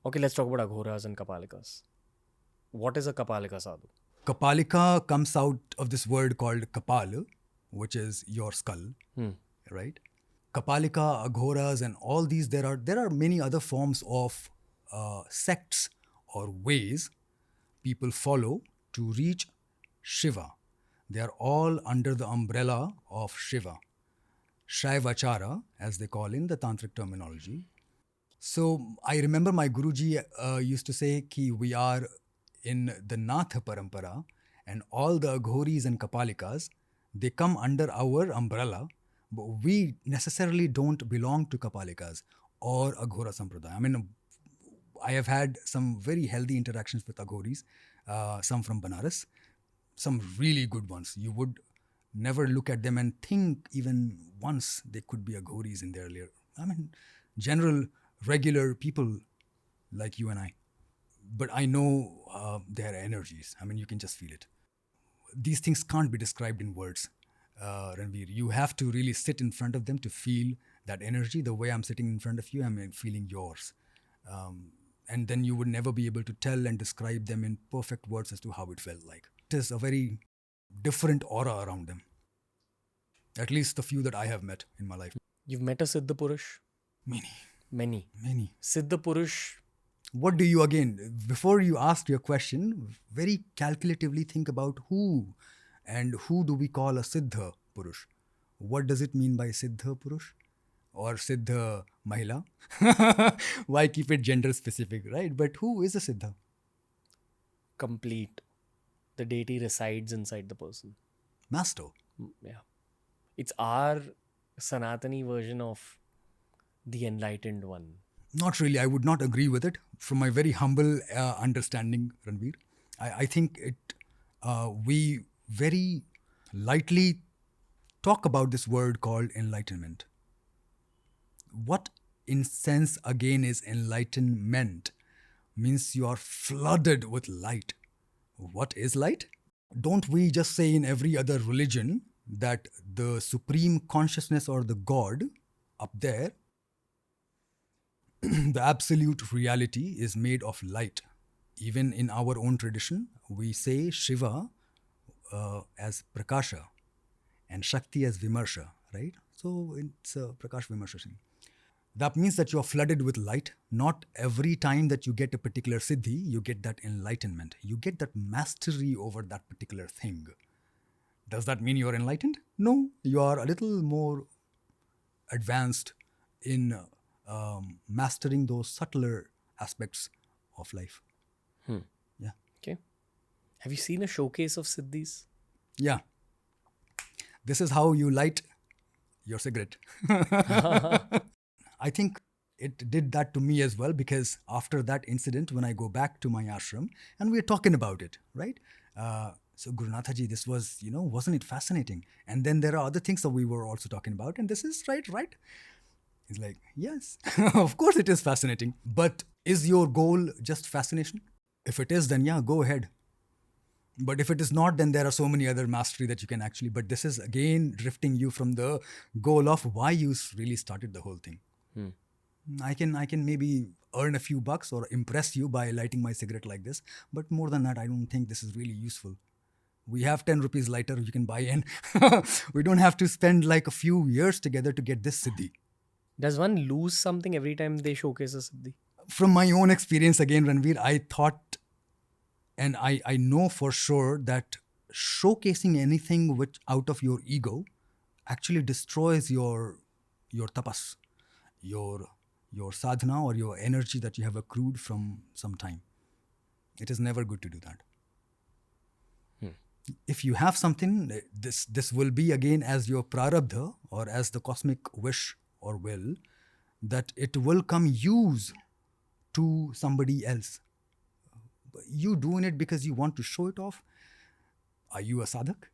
Okay, let's talk about Aghoras and Kapalikas. What is a Kapalika sadhu? Kapalika comes out of this word called Kapal, which is your skull, right? Kapalika, Aghoras, and all these, there are many other forms of sects or ways people follow to reach Shiva. They are all under the umbrella of Shiva. Shaivachara, as they call in the tantric terminology. So I remember my Guruji used to say ki we are in the Nath Parampara, and all the Aghoris and Kapalikas, they come under our umbrella, but we necessarily don't belong to Kapalikas or Aghora Sampradaya. I mean, I have had some very healthy interactions with Aghoris, some from Banaras, some really good ones. You would never look at them and think even once they could be Aghoris in their lair. I mean, general, regular people like you and I. But I know their energies. I mean, you can just feel it. These things can't be described in words, Ranveer. You have to really sit in front of them to feel that energy. The way I'm sitting in front of you, I'm feeling yours. And then you would never be able to tell and describe them in perfect words as to how it felt like. It is a very different aura around them. At least the few that I have met in my life. You've met a Siddha Purush? Many. Siddha Purush. What do you, again, before you ask your question, very calculatively think about who and who do we call a Siddha Purush? What does it mean by Siddha Purush or Siddha Mahila? Why keep it gender specific, right? But who is a Siddha? Complete. The deity resides inside the person. Master. Yeah. It's our Sanatani version of the enlightened one. Not really. I would not agree with it. From my very humble understanding, Ranveer, I think we very lightly talk about this word called enlightenment. What, in sense, again, is enlightenment? Means you are flooded with light. What is light? Don't we just say in every other religion that the supreme consciousness or the God up there, the absolute reality is made of light. Even in our own tradition, we say Shiva as Prakasha and Shakti as Vimarsha, right? So it's a Prakash Vimarsha thing. That means that you're flooded with light. Not every time that you get a particular siddhi, you get that enlightenment. You get that mastery over that particular thing. Does that mean you're enlightened? No, you are a little more advanced in mastering those subtler aspects of life. Yeah. Okay. Have you seen a showcase of Siddhis? Yeah. This is how you light your cigarette. I think it did that to me as well, because after that incident, when I go back to my ashram and we're talking about it, right? So Gurunathaji, this was, wasn't it fascinating? And then there are other things that we were also talking about, and this is right? He's like, yes, of course it is fascinating. But is your goal just fascination? If it is, then yeah, go ahead. But if it is not, then there are so many other mastery that you can actually, but this is again drifting you from the goal of why you really started the whole thing. I can maybe earn a few bucks or impress you by lighting my cigarette like this. But more than that, I don't think this is really useful. We have 10 rupees lighter you can buy in. We don't have to spend like a few years together to get this siddhi. Does one lose something every time they showcase a siddhi? From my own experience again, Ranveer, I thought, and I know for sure that showcasing anything which out of your ego actually destroys your tapas, your sadhana or your energy that you have accrued from some time. It is never good to do that. If you have something, this will be again as your prarabdha or as the cosmic wish or will, that it will come use to somebody else. You doing it because you want to show it off? Are you a sadhak?